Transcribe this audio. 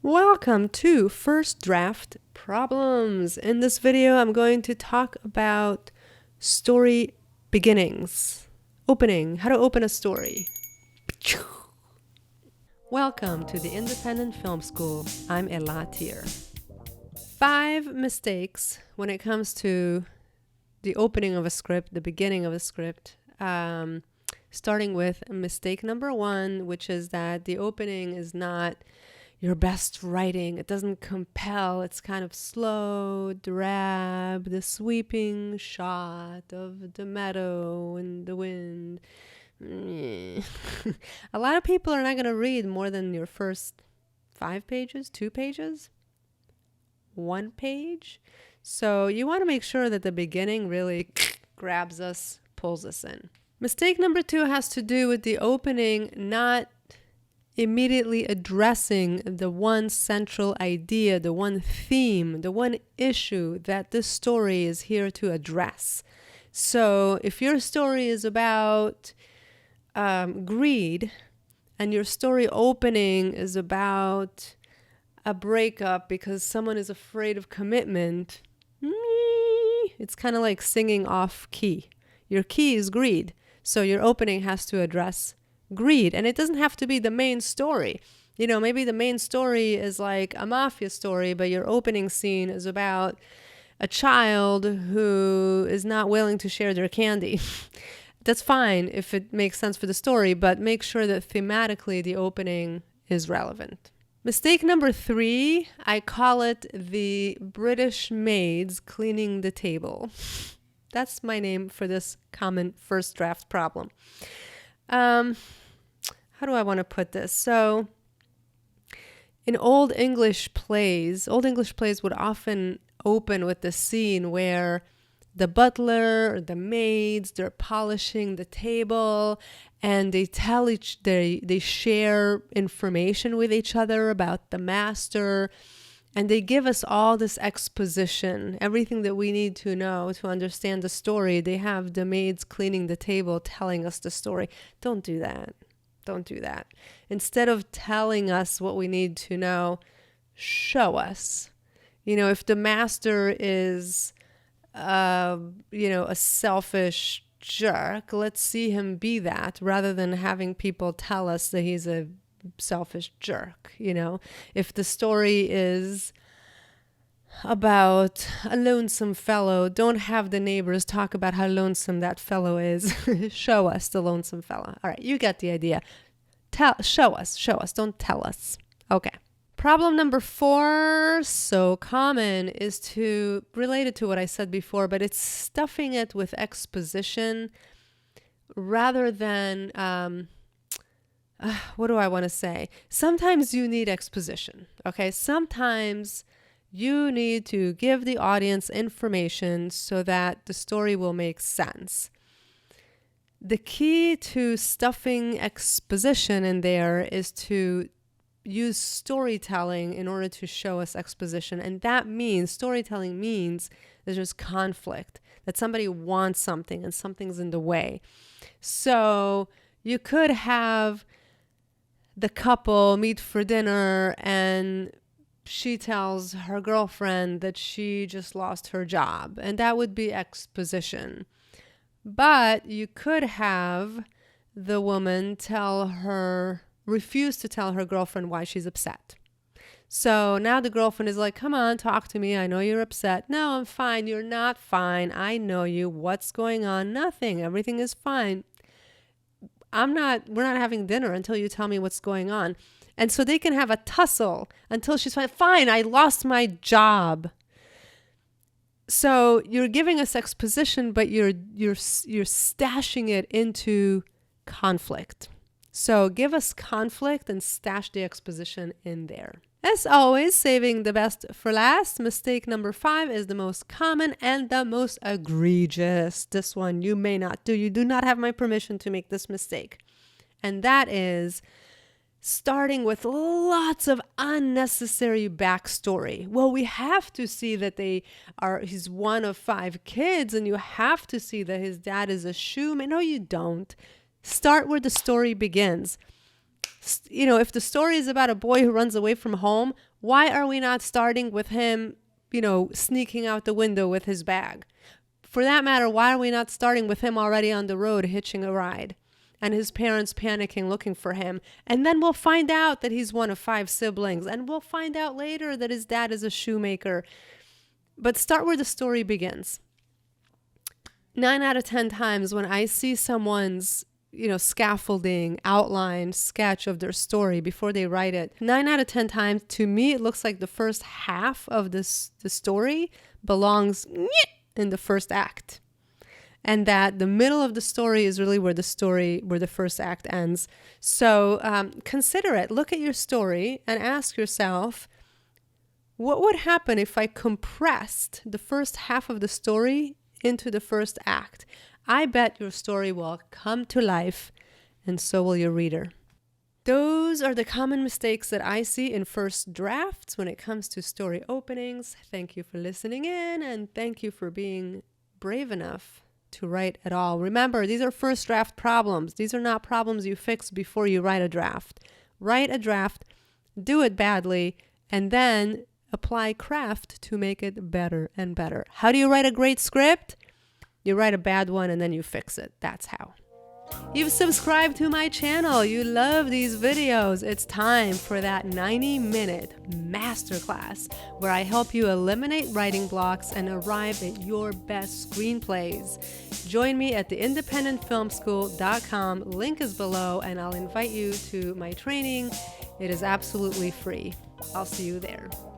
Welcome to First Draft Problems. In this video, I'm going to talk about story beginnings. Opening, how to open a story. Welcome to the Independent Film School. I'm Thier. 5 mistakes when it comes to the opening of a script, the beginning of a script. Starting with mistake number 1, which is that the opening is not your best writing. It doesn't compel. It's kind of slow, drab, the sweeping shot of the meadow and the wind. A lot of people are not going to read more than your first 5 pages, 2 pages, 1 page. So you want to make sure that the beginning really grabs us, pulls us in. Mistake number 2 has to do with the opening not immediately addressing the one central idea, the one theme, the one issue that this story is here to address. So if your story is about greed and your story opening is about a breakup because someone is afraid of commitment, it's kind of like singing off key. Your key is greed, so your opening has to address greed. And it doesn't have to be the main story. You know, maybe the main story is like a mafia story, but your opening scene is about a child who is not willing to share their candy. That's fine if it makes sense for the story, but make sure that thematically the opening is relevant. Mistake number 3, I call it the British maids cleaning the table. That's my name for this common first draft problem. How do I want to put this? So in Old English plays would often open with the scene where the butler or the maids, they're polishing the table and they share information with each other about the master, and they give us all this exposition, everything that we need to know to understand the story. They have the maids cleaning the table telling us the story. Don't do that. Don't do that. Instead of telling us what we need to know, show us. You know, if the master is, a selfish jerk, let's see him be that rather than having people tell us that he's a selfish jerk. You know, if the story is about a lonesome fellow, don't have the neighbors talk about how lonesome that fellow is. Show us the lonesome fellow. All right, you get the idea. Show us, don't tell us. Okay. Problem number 4, so common, is related to what I said before, but it's stuffing it with exposition rather than, what do I want to say? Sometimes you need exposition, okay? Sometimes you need to give the audience information so that the story will make sense. The key to stuffing exposition in there is to use storytelling in order to show us exposition. And that means, storytelling means that there's conflict, that somebody wants something and something's in the way. So you could have the couple meet for dinner and she tells her girlfriend that she just lost her job, and that would be exposition. But you could have the woman refuse to tell her girlfriend why she's upset. So now the girlfriend is like, come on, talk to me. I know you're upset. No, I'm fine. You're not fine. I know you. What's going on? Nothing. Everything is fine. We're not having dinner until you tell me what's going on. And so they can have a tussle until she's fine, I lost my job. So you're giving us exposition, but you're stashing it into conflict. So give us conflict and stash the exposition in there. As always, saving the best for last. Mistake number 5 is the most common and the most egregious. This one you may not do. You do not have my permission to make this mistake. And that is starting with lots of unnecessary backstory. Well, we have to see that he's one of 5 kids, and you have to see that his dad is a shoeman. No, you don't. Start where the story begins. You know, if the story is about a boy who runs away from home, Why are we not starting with him, sneaking out the window with his bag? For that matter, why are we not starting with him already on the road hitching a ride and his parents panicking looking for him? And then we'll find out that he's one of 5 siblings, and we'll find out later that his dad is a shoemaker. But start where the story begins. 9 out of 10 times when I see someone's scaffolding, outline, sketch of their story before they write it, 9 out of 10 times, to me, it looks like the first half of the story belongs in the first act. And that the middle of the story is really where the first act ends. So consider it. Look at your story and ask yourself, what would happen if I compressed the first half of the story into the first act? I bet your story will come to life, and so will your reader. Those are the common mistakes that I see in first drafts when it comes to story openings. Thank you for listening in, and thank you for being brave enough to write at all. Remember, these are first draft problems. These are not problems you fix before you write a draft. Write a draft, do it badly, and then apply craft to make it better and better. How do you write a great script? You write a bad one and then you fix it. That's how. You've subscribed to my channel. You love these videos. It's time for that 90-minute masterclass where I help you eliminate writing blocks and arrive at your best screenplays. Join me at theindependentfilmschool.com. Link is below, and I'll invite you to my training. It is absolutely free. I'll see you there.